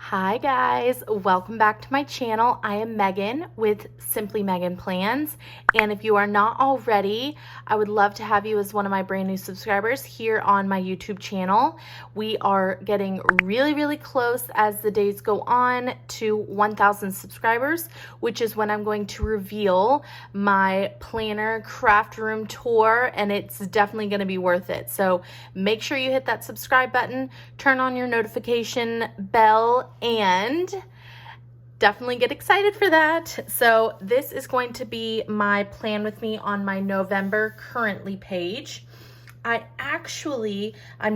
Hi guys, welcome back to my channel. I am Megan with Simply Megan Plans, and if you are not already, I would love to have you as one of my brand new subscribers here on my YouTube channel. We are getting really close as the days go on to 1,000 subscribers, which is when I'm going to reveal my planner craft room tour, and it's definitely going to be worth it. So make sure you hit that subscribe button, turn on your notification bell, and definitely get excited for that. So this is going to be my plan with me on my November currently page. I'm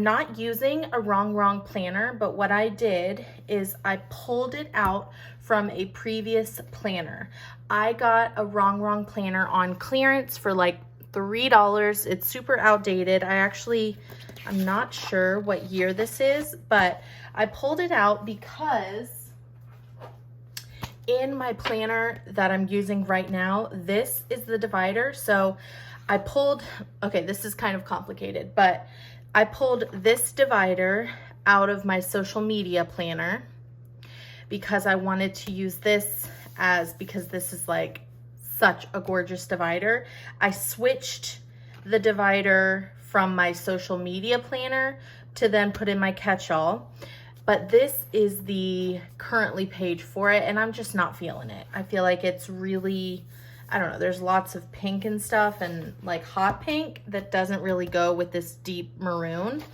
not using a wrong planner, but what I did is I pulled it out from a previous planner. I got a wrong planner on clearance for like $3. It's super outdated. I'm not sure what year this is, but I pulled it out because in my planner that I'm using right now, this is the divider. So okay, this is kind of complicated, but I pulled this divider out of my social media planner because I wanted to use this because this is like such a gorgeous divider. I switched the divider from my social media planner to then put in my catch-all, but this is the currently page for it, and I'm just not feeling it. I feel like it's really, I don't know, there's lots of pink and stuff and like hot pink that doesn't really go with this deep maroon.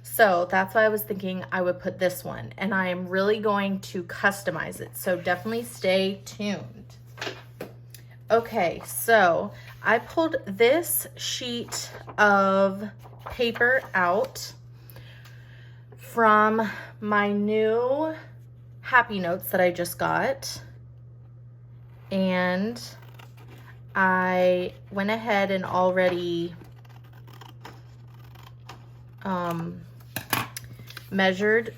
So that's why I was thinking I would put this one, and I am really going to customize it. So definitely stay tuned. Okay, so I pulled this sheet of paper out from my new Happy Notes that I just got, and I went ahead and already measured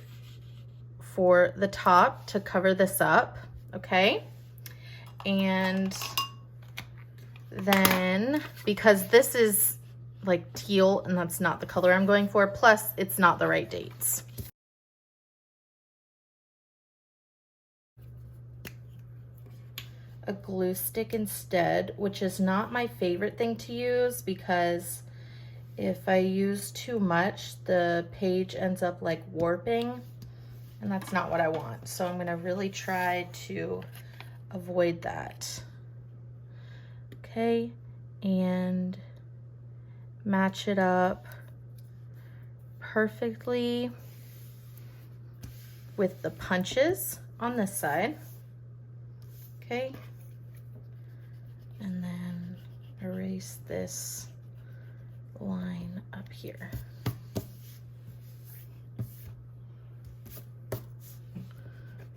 for the top to cover this up, okay? And then, because this is like teal and that's not the color I'm going for, plus it's not the right dates. A glue stick instead, which is not my favorite thing to use because if I use too much, the page ends up like warping, and that's not what I want. So I'm gonna really try to avoid that. Okay, and match it up perfectly with the punches on this side. Okay, and then erase this line up here.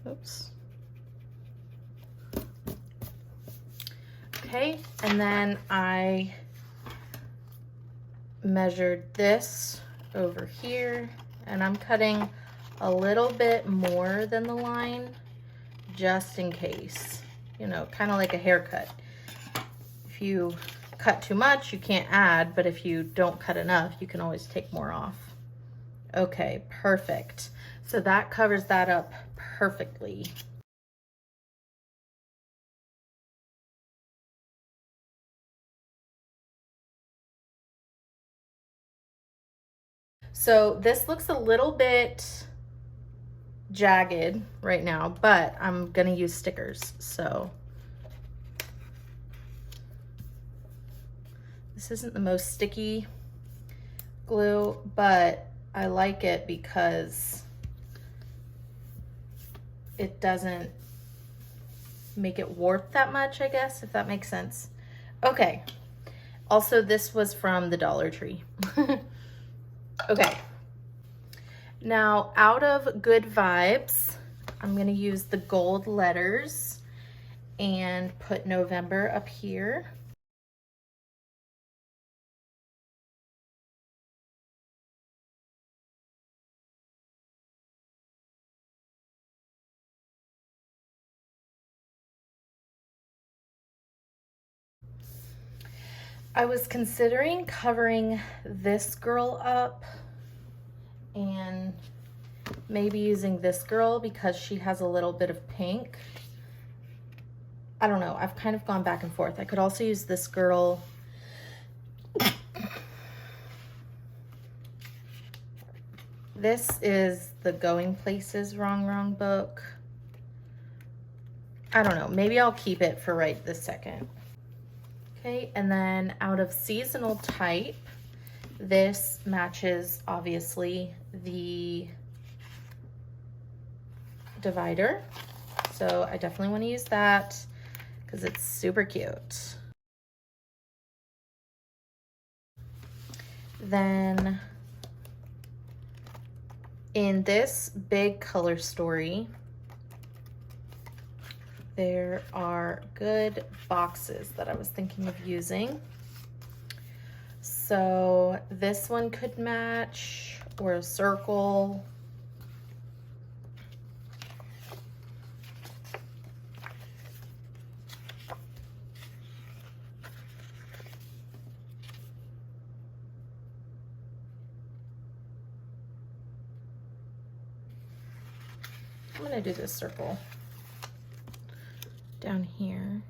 Oops. Okay, and then I measured this over here, and I'm cutting a little bit more than the line just in case, you know, kind of like a haircut. If you cut too much, you can't add, but if you don't cut enough, you can always take more off. Okay, perfect. So that covers that up perfectly. So this looks a little bit jagged right now, but I'm gonna use stickers. So this isn't the most sticky glue, but I like it because it doesn't make it warp that much, I guess, if that makes sense. Okay. Also, this was from the Dollar Tree. Okay. Now, out of Good Vibes, I'm going to use the gold letters and put November up here. I was considering covering this girl up and maybe using this girl because she has a little bit of pink. I don't know, I've kind of gone back and forth. I could also use this girl. This is the Going Places Wrong Wrong book. I don't know, maybe I'll keep it for right this second. Okay, and then out of seasonal type, this matches obviously the divider. So I definitely want to use that because it's super cute. Then in this big color story, there are good boxes that I was thinking of using. So this one could match, or a circle. I'm gonna do this circle down here.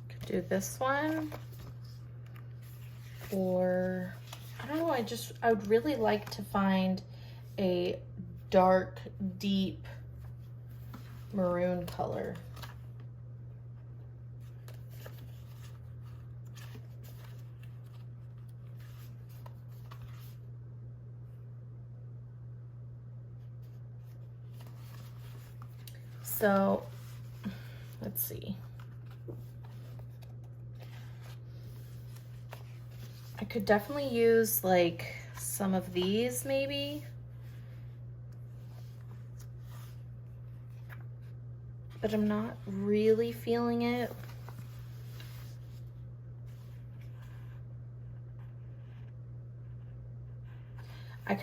Could do this one, or I don't know, I would really like to find a dark, deep maroon color. So let's see. I could definitely use like some of these maybe. But I'm not really feeling it. I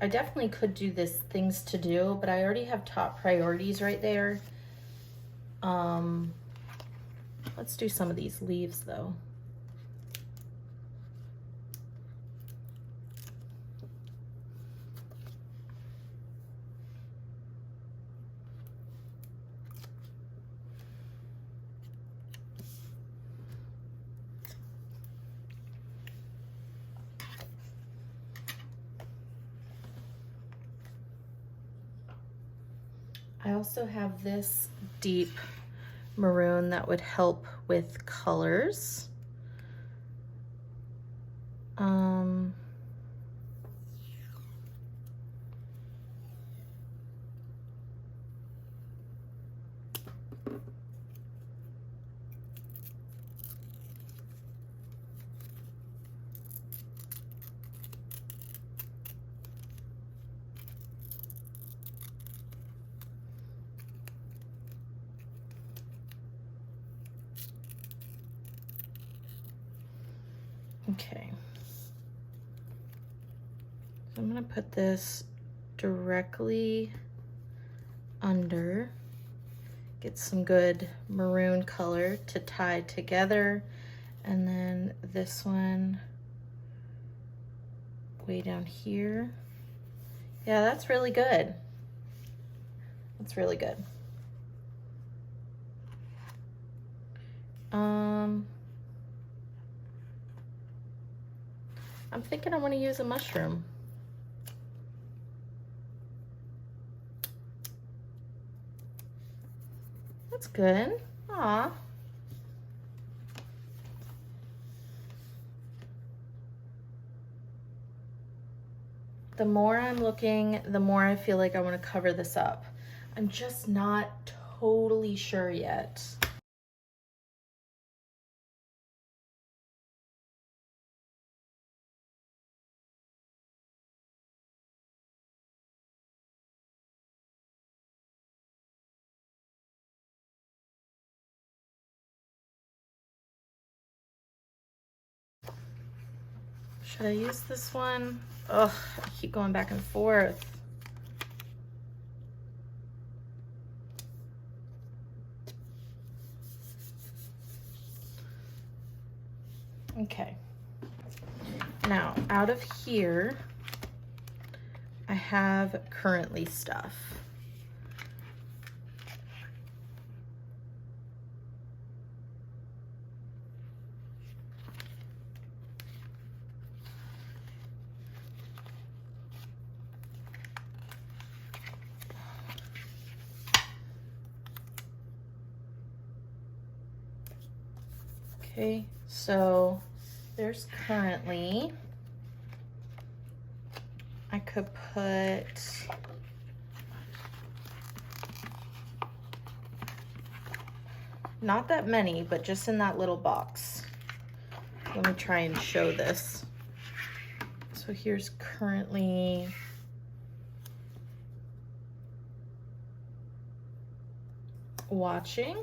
definitely could do this things to do, but I already have top priorities right there. Let's do some of these leaves though. I also have this deep maroon that would help with colors. Okay. So I'm gonna put this directly under, get some good maroon color to tie together, and then this one way down here. Yeah, that's really good. That's really good. I'm thinking I want to use a mushroom. That's good. Aw. The more I'm looking, the more I feel like I want to cover this up. I'm just not totally sure yet. Should I use this one? Ugh, I keep going back and forth. Okay. Now, out of here, I have currently stuff. Okay, so there's currently, I could put not that many, but just in that little box. Let me try and show this. So here's currently watching.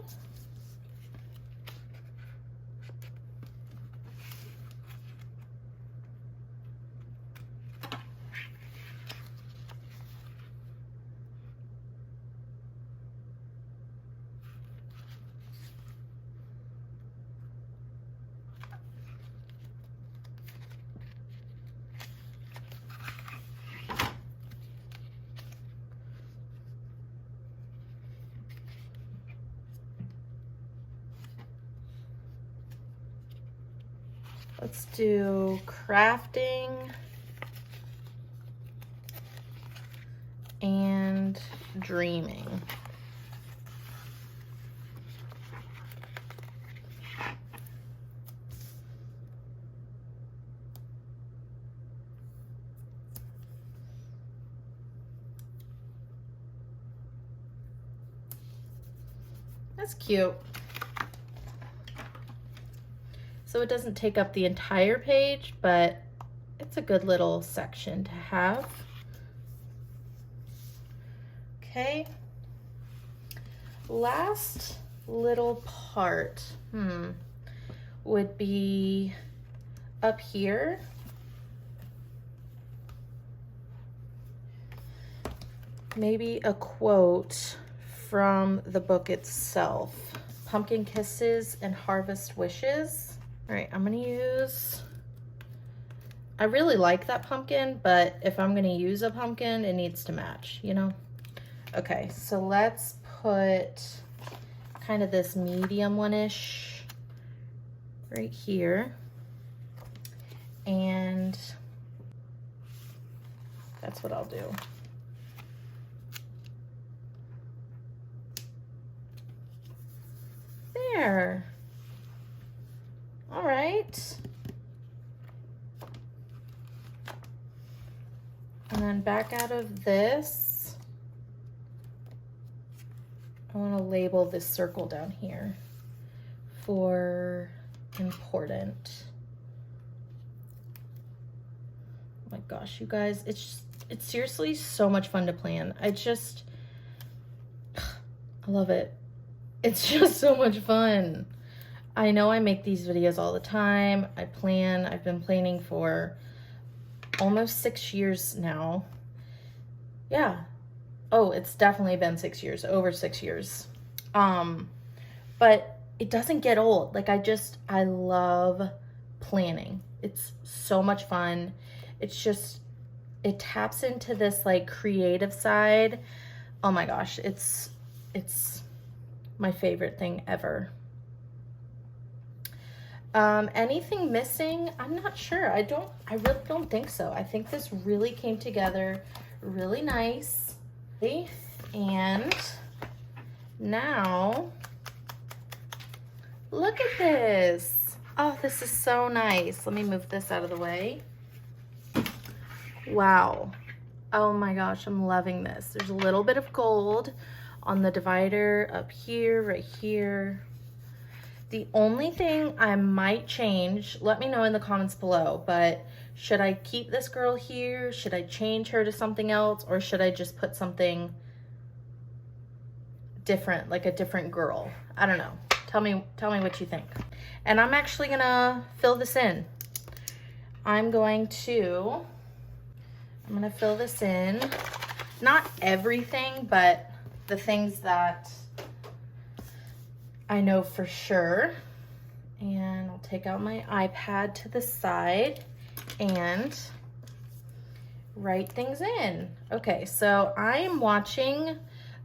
Let's do crafting and dreaming. That's cute. So it doesn't take up the entire page, but it's a good little section to have. Okay. Last little part, would be up here. Maybe a quote from the book itself. Pumpkin Kisses and Harvest Wishes. All right, I'm gonna use, I really like that pumpkin, but if I'm gonna use a pumpkin, it needs to match, you know? Okay, so let's put kind of this medium one-ish right here. And that's what I'll do. There. All right. And then back out of this, I want to label this circle down here for important. Oh my gosh, you guys, it's seriously so much fun to plan. I love it. It's just so much fun. I know I make these videos all the time. I've been planning for almost 6 years now. Yeah. Oh, it's definitely been 6 years, over 6 years. But it doesn't get old. Like I love planning. It's so much fun. It taps into this like creative side. Oh my gosh, it's my favorite thing ever. Anything missing? I'm not sure. I really don't think so. I think this really came together really nice. And now, look at this. Oh, this is so nice. Let me move this out of the way. Wow. Oh my gosh, I'm loving this. There's a little bit of gold on the divider up here, right here. The only thing I might change, let me know in the comments below, but should I keep this girl here? Should I change her to something else? Or should I just put something different, like a different girl? I don't know. Tell me what you think. And I'm actually gonna fill this in. I'm gonna fill this in. Not everything, but the things that I know for sure. And I'll take out my iPad to the side and write things in. Okay, so I am watching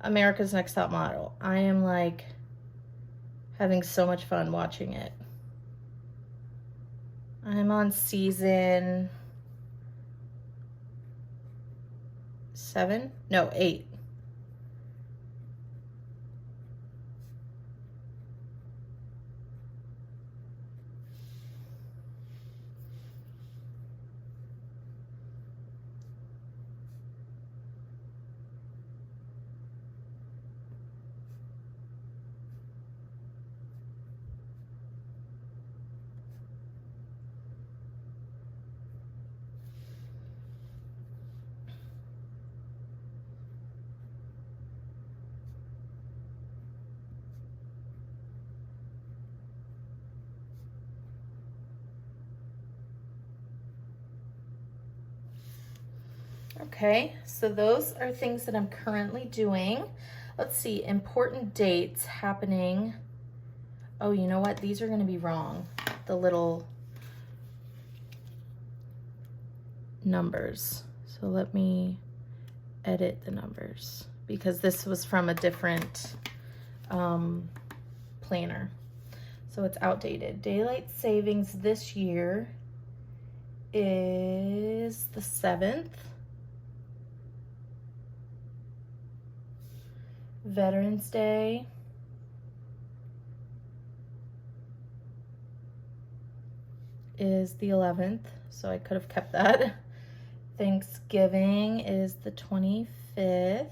America's Next Top Model. I am like having so much fun watching it. I'm on season 7? No, 8. Okay, so those are things that I'm currently doing. Let's see, important dates happening. Oh, you know what? These are going to be wrong. The little numbers. So let me edit the numbers because this was from a different planner. So it's outdated. Daylight savings this year is the 7th. Veterans Day is the 11th, so I could have kept that. Thanksgiving is the 25th.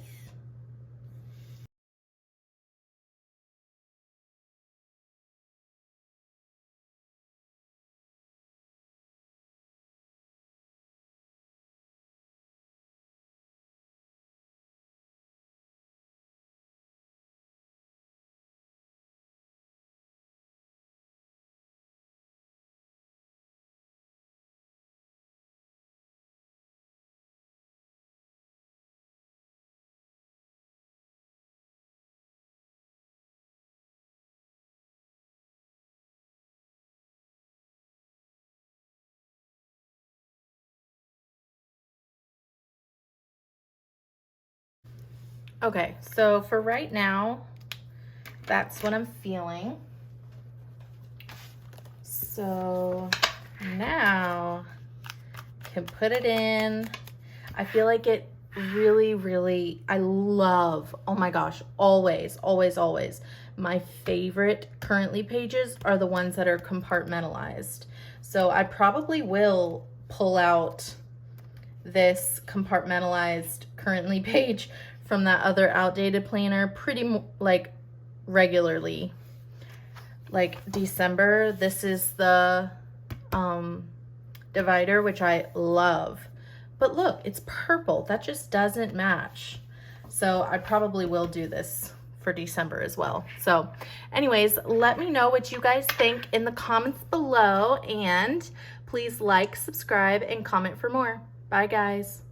Okay, so for right now, that's what I'm feeling. So now I can put it in. I feel like it really, I love, oh my gosh, always, my favorite currently pages are the ones that are compartmentalized. So I probably will pull out this compartmentalized currently page from that other outdated planner pretty like regularly. Like December, this is the divider, which I love. But look, it's purple. That just doesn't match. So I probably will do this for December as well. So anyways, let me know what you guys think in the comments below, and please like, subscribe, and comment for more. Bye guys.